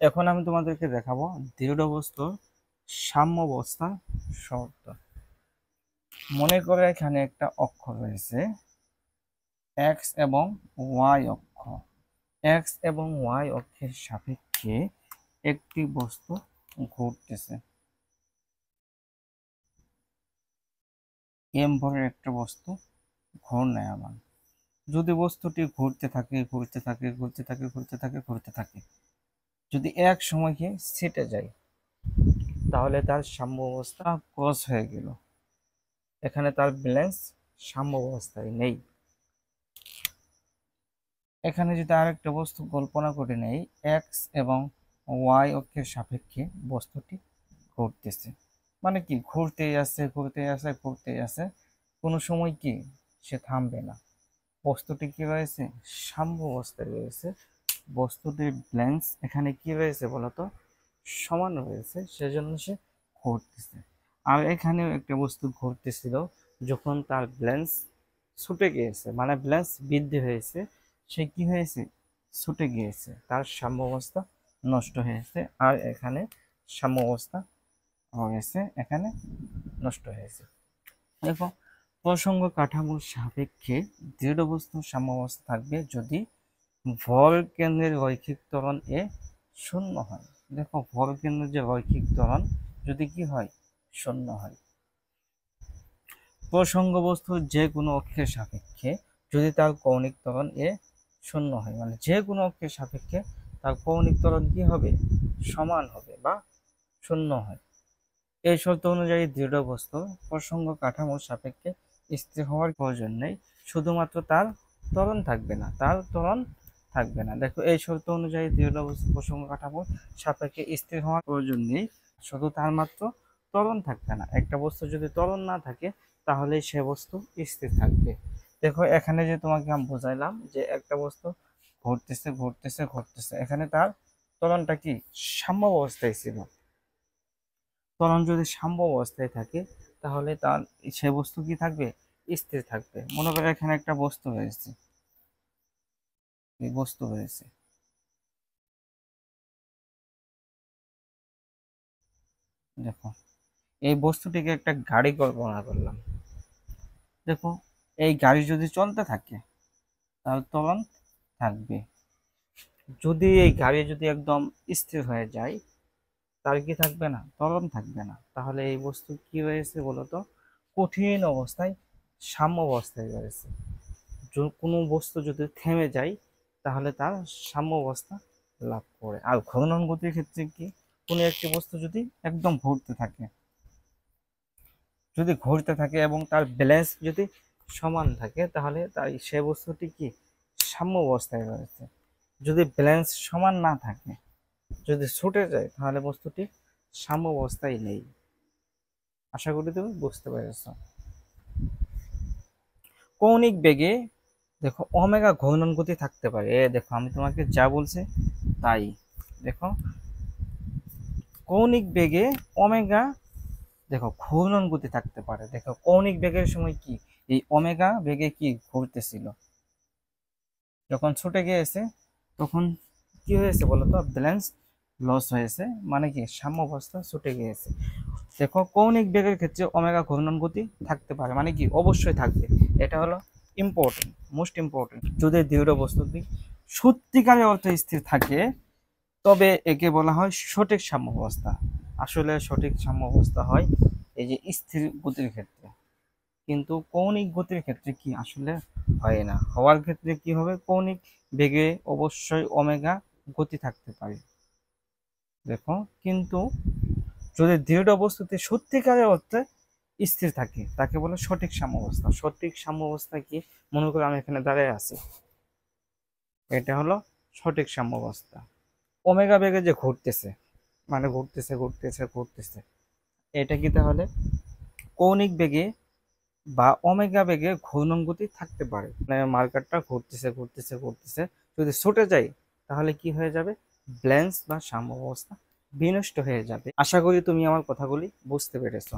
এখন আমি তোমাদেরকে দেখাবো দৃঢ় বস্তুর সাম্যাবস্থা শর্ত। মনে করে এখানে একটা অক্ষ রয়েছে এক্স এবং ওয়াই অক্ষ। এক্স এবং ওয়াই অক্ষের সাপেক্ষে একটি বস্তু ঘুরতেছে। এম ভরের একটা বস্তু ঘূর্ণায়মান। যদি বস্তুটি ঘুরতে থাকে ঘুরতে থাকে ঘুরতে থাকে ঘুরতে থাকে ঘুরতে থাকে, যদি এক সময় গিয়ে সেটে যায় তাহলে তার সাম্যাবস্থা ক্রস হয়ে গেল। এখানে তার ব্যালেন্স সাম্যাবস্থায় নেই। এখানে যদি আরেকটা বস্তু কল্পনা করে নেই, এক্স এবং ওয়াই অক্ষের সাপেক্ষে বস্তুটি ঘুরতেছে, মানে কি ঘুরতেই আছে ঘুরতেই আছে ঘুরতেই আছে, কোনো সময় কি সে থামবে না। বস্তুটি কি রয়েছে? সাম্যাবস্থায় রয়েছে। বস্তুটির ব্যালেন্স এখানে কি রয়েছে বলতো? সমান রয়েছে, সেজন্য সে ঘুরতেছে। আর এখানেও একটা বস্তু ঘুরতেছিল, যখন তার ব্যালেন্স ছুটে গিয়েছে, মানে ব্যালেন্স বৃদ্ধি হয়েছে, সে কি হয়েছে? ছুটে গিয়েছে, তার সাম্যাবস্থা নষ্ট হয়েছে। আর এখানে সাম্যাবস্থা হয়েছে, এখানে নষ্ট হয়েছে। দেখো, প্রসঙ্গ কাঠামোর সাপেক্ষে দৃঢ় বস্তুর সাম্যাবস্থা থাকবে যদি ভর কেন্দ্রের রৈখিক ত্বরণ এ শূন্য হয়। দেখো, ভর কেন্দ্রের যে রৈখিক ত্বরণ যদি কি হয়? শূন্য হয়। প্রসঙ্গ বস্তুর যে কোনো অক্ষের সাপেক্ষে যদি তার কৌণিক ত্বরণ এ শূন্য হয়, মানে যে কোনো অক্ষের সাপেক্ষে তার কৌণিক ত্বরণ কি হবে? সমান হবে বা শূন্য হয়। এই শর্ত অনুযায়ী দৃঢ় বস্তু প্রসঙ্গ কাঠামোর সাপেক্ষে স্থির হওয়ার প্রয়োজন নেই, শুধুমাত্র তার ত্বরণ থাকবে না, তার ত্বরণ থাকবে না। দেখো, এই শর্ত অনুযায়ী দৃঢ় বস্তু প্রসঙ্গ কাঠামোর সাপেক্ষে স্থির হওয়ার প্রয়োজন নেই, শুধু তার মাত্র ত্বরণ থাকবে না। একটা বস্তু যদি ত্বরণ না থাকে তাহলে সে বস্তু স্থির থাকবে। দেখো, এখানে যে তোমাকে আমি বোঝাইলাম যে একটা বস্তু ঘুরতেছে ঘুরতেছে ঘুরতেছে, এখানে তার ত্বরণটা কি? সাম্য অবস্থায় ছিল। ত্বরণ যদি সাম্য অবস্থায় থাকে তাহলে তার সে বস্তু কি থাকবে? স্থির থাকবে। মনে করো এখানে একটা বস্তু রয়েছে, এই বস্তু রয়েছে, দেখো এই বস্তুটিকে একটা গাড়ি কল্পনা করলাম। দেখো, এই গাড়ি যদি চলতে থাকে তাহলে ত্বরণ থাকবে। যদি এই গাড়ি যদি একদম স্থির হয়ে যায় তার কি থাকবে না? ত্বরণ থাকবে না। তাহলে এই বস্তু কি রয়েছে বলতো? কঠিন অবস্থায়, সাম্য অবস্থায় রয়েছে। কোনো বস্তু যদি থেমে যায় তাহলে তার সাম্য অবস্থা লাভ করে। আর ঘূর্ণন গতির ক্ষেত্রে কি? কোনো একটি বস্তু যদি একদম ঘুরতে থাকে, যদি ঘুরতে থাকে এবং তার ব্যালেন্স যদি সমান থাকে তাহলে তার সে বস্তুটি কি? সাম্য অবস্থায় রয়েছে। যদি ব্যালেন্স সমান না থাকে, যদি ছুটে যায় তাহলে বস্তুটি সাম্য অবস্থায় নেই। আশা করি তুমি বুঝতে পেরেছ। কৌণিক বেগে দেখো ওমেগা ঘূর্ণন গতি থাকতে পারে। দেখো, আমি তোমাকে যা বলছি তাই। দেখো, কৌণিক বেগে ওমেগা, দেখো ঘূর্ণন গতি থাকতে পারে। দেখো, কৌণিক বেগের সময় কি এই ওমেগা বেগে কি ঘুরতেছিল, যখন ছুটে গিয়েছে তখন কি হয়েছে বলতো? ব্যালেন্স লস হয়েছে, মানে কি সাম্য অবস্থা ছুটে গিয়েছে। দেখো, কৌণিক বেগের ক্ষেত্রে ওমেগা ঘূর্ণন গতি থাকতে পারে, মানে কি অবশ্যই থাকবে। এটা হলো ইম্পর্টেন্ট, মোস্ট ইম্পর্টেন্ট। যদি দৃঢ় বস্তুটি সত্যিকারের অর্থে স্থির থাকে তবে একে বলা হয় সঠিক সাম্য অবস্থা। আসলে সঠিক সাম্য অবস্থা হয় এই যে স্থির গতির ক্ষেত্রে, কিন্তু কৌণিক গতির ক্ষেত্রে কি আসলে হয় না। হওয়ার ক্ষেত্রে কি হবে? কৌণিক বেগে অবশ্যই ওমেগা গতি থাকতে পারে। দেখো, কিন্তু যদি দৃঢ় বস্তুতে সত্যিকারের অর্থে স্থির থাকে তাকে বলে সঠিক সাম্য অবস্থা। সঠিক সাম্য অবস্থা কি? মনে করো আমি এখানে দাঁড়িয়ে আছি, এটা হলো সঠিক সাম্য অবস্থা। ওমেগা বেগে যে ঘুরতেছে, মানে ঘুরতেছে ঘুরতেছে ঘুরতেছে, এটা কি তাহলে কৌণিক বেগে বা ওমেগা বেগে ঘূর্ণন গতি থাকতে পারে। মানে মার্কারটা ঘুরতেছে ঘুরতেছে ঘুরতেছে, যদি ছুটে যায় তাহলে কি হয়ে যাবে? ব্যালেন্স বা সাম্য অবস্থা বিনষ্ট হয়ে যাবে। আশা করি তুমি আমার কথাগুলি বুঝতে পেরেছো।